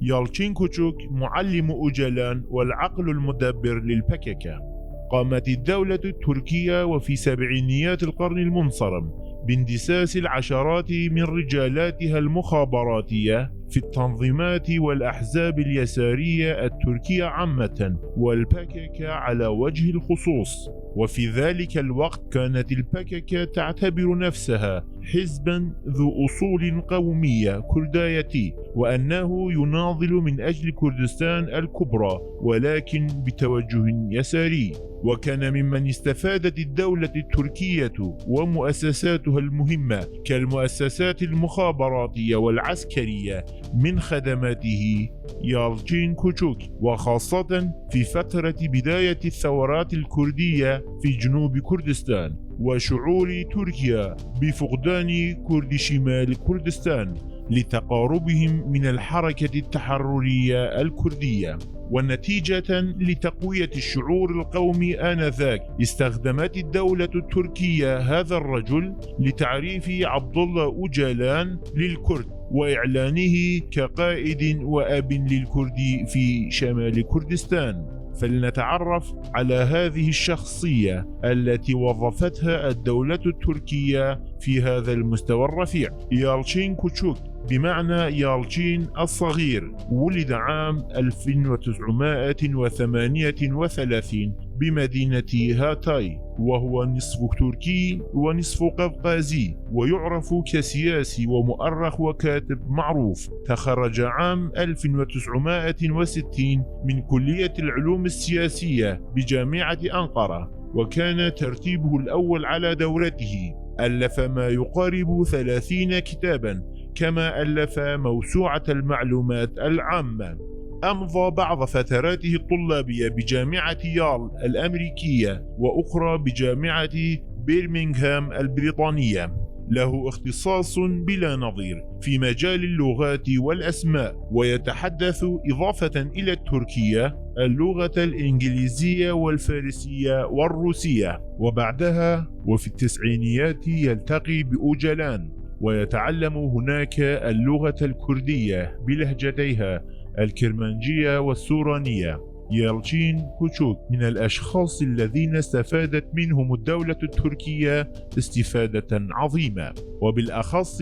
يالتشين كوتشوك معلم أوجلان والعقل المدبر للبككة. قامت الدولة التركية وفي سبعينيات القرن المنصرم باندساس العشرات من رجالاتها المخابراتية في التنظيمات والأحزاب اليسارية التركية عامة والبكك على وجه الخصوص. وفي ذلك الوقت كانت البكك تعتبر نفسها حزبا ذو أصول قومية كرداية، وأنه يناضل من أجل كردستان الكبرى ولكن بتوجه يساري. وكان ممن استفادت الدولة التركية ومؤسساتها المهمة كالمؤسسات المخابراتية والعسكرية من خدماته يالتشين كوتشوك، وخاصة في فترة بداية الثورات الكردية في جنوب كردستان وشعور تركيا بفقدان كرد شمال كردستان لتقاربهم من الحركة التحررية الكردية. ونتيجة لتقوية الشعور القومي آنذاك استخدمت الدولة التركية هذا الرجل لتعريف عبد الله أوجلان للكرد وإعلانه كقائد وأب للكرد في شمال كردستان. فلنتعرف على هذه الشخصية التي وظفتها الدولة التركية في هذا المستوى الرفيع. يالتشين كوتشوك بمعنى يالتشين الصغير ولد عام 1938 بمدينة هاتاي، وهو نصف تركي ونصف قوقازي، ويعرف كسياسي ومؤرخ وكاتب معروف. تخرج عام 1960 من كلية العلوم السياسية بجامعة أنقرة، وكان ترتيبه الأول على دورته. ألف ما يقارب 30 كتابا، كما ألف موسوعة المعلومات العامة. أمضى بعض فتراته الطلابية بجامعة يال الأمريكية وأخرى بجامعة بيرمنغهام البريطانية. له اختصاص بلا نظير في مجال اللغات والأسماء، ويتحدث إضافة إلى التركية اللغة الإنجليزية والفارسية والروسية. وبعدها وفي التسعينيات يلتقي بأوجلان ويتعلم هناك اللغة الكردية بلهجتيها الكرمانجية والسورانية. يالتشين كوتشوك من الأشخاص الذين استفادت منهم الدولة التركية استفادة عظيمة، وبالأخص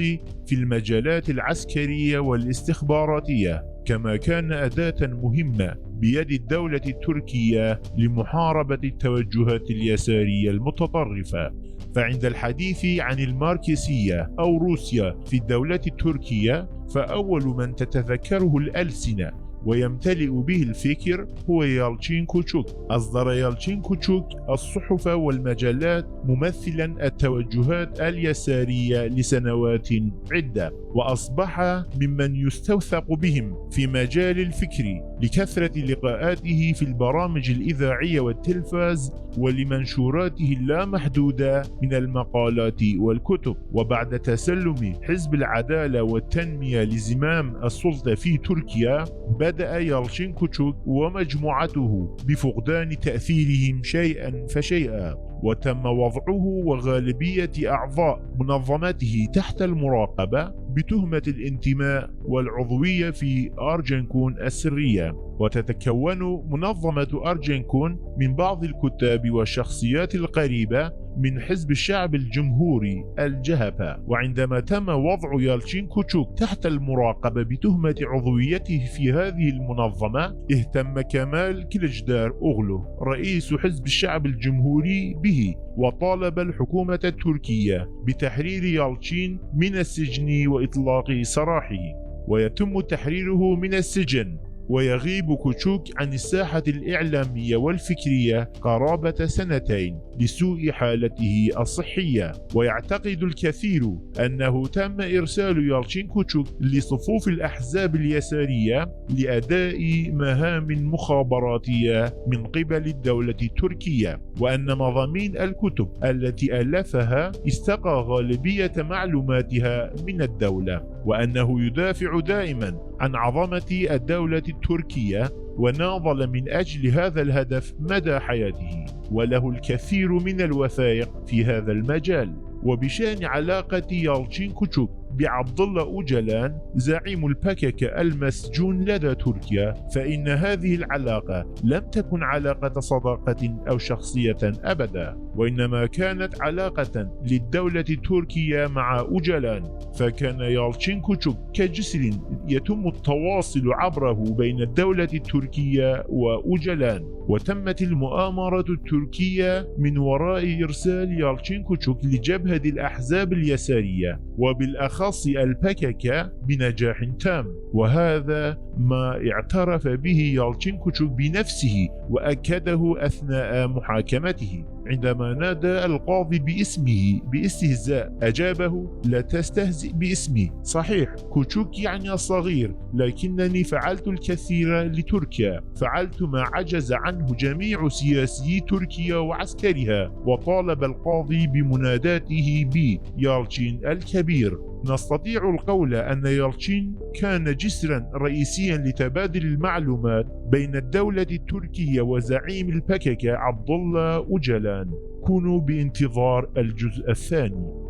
في المجالات العسكرية والاستخباراتية، كما كان أداة مهمة بيد الدولة التركية لمحاربة التوجهات اليسارية المتطرفة. فعند الحديث عن الماركسية أو روسيا في الدولة التركية، فأول من تتذكره الألسنة ويمتلئ به الفكر هو يالتشين كوتشوك. أصدر يالتشين كوتشوك الصحف والمجلات ممثلا التوجهات اليسارية لسنوات عدة، وأصبح ممن يستوثق بهم في مجال الفكر لكثرة لقاءاته في البرامج الإذاعية والتلفاز ولمنشوراته اللامحدودة من المقالات والكتب. وبعد تسلم حزب العدالة والتنمية لزمام السلطة في تركيا، بدأ يالتشين كوتشوك ومجموعته بفقدان تأثيرهم شيئا فشيئا، وتم وضعه وغالبية أعضاء منظمته تحت المراقبة بتهمة الانتماء والعضوية في أرجنكون السرية. وتتكون منظمة أرجنكون من بعض الكتاب والشخصيات القريبة من حزب الشعب الجمهوري الجهبة. وعندما تم وضع يالتشين كوتشوك تحت المراقبة بتهمة عضويته في هذه المنظمة، اهتم كمال كليجدار أوغلو رئيس حزب الشعب الجمهوري به، وطالب الحكومة التركية بتحرير يالتشين من السجن وإطلاق سراحه. ويتم تحريره من السجن، ويغيب كوتشوك عن الساحة الإعلامية والفكرية قرابة سنتين لسوء حالته الصحية. ويعتقد الكثير أنه تم إرسال يالتشين كوتشوك لصفوف الأحزاب اليسارية لأداء مهام مخابراتية من قبل الدولة التركية، وأن مضامين الكتب التي ألفها استقى غالبية معلوماتها من الدولة، وأنه يدافع دائما عن عظمة الدولة التركية وناضل من أجل هذا الهدف مدى حياته، وله الكثير من الوثائق في هذا المجال. وبشأن علاقة يالتشين كوتشوك بعبد الله أوجلان زعيم البككة المسجون لدى تركيا، فإن هذه العلاقة لم تكن علاقة صداقة أو شخصية أبدا، وإنما كانت علاقة للدولة التركية مع أوجلان. فكان يالتشين كوتشوك كجسر يتم التواصل عبره بين الدولة التركية وأوجلان، وتمت المؤامرة التركية من وراء إرسال يالتشين كوتشوك لجبهة الأحزاب اليسارية وبالأخص البككة بنجاح تام، وهذا ما اعترف به يالتشين كوتشوك بنفسه وأكده أثناء محاكمته عندما نادى القاضي باسمه باستهزاء. أجابه: لا تستهزئ باسمي، صحيح كوتشوك يعني الصغير، لكنني فعلت الكثير لتركيا، فعلت ما عجز عنه جميع سياسي تركيا وعسكرها. وطالب القاضي بمناداته بيالتشين الكبير. نستطيع القول أن يالتشين كان جسرا رئيسيا لتبادل المعلومات بين الدولة التركية وزعيم البككة عبد الله أوجلان. كونوا بانتظار الجزء الثاني.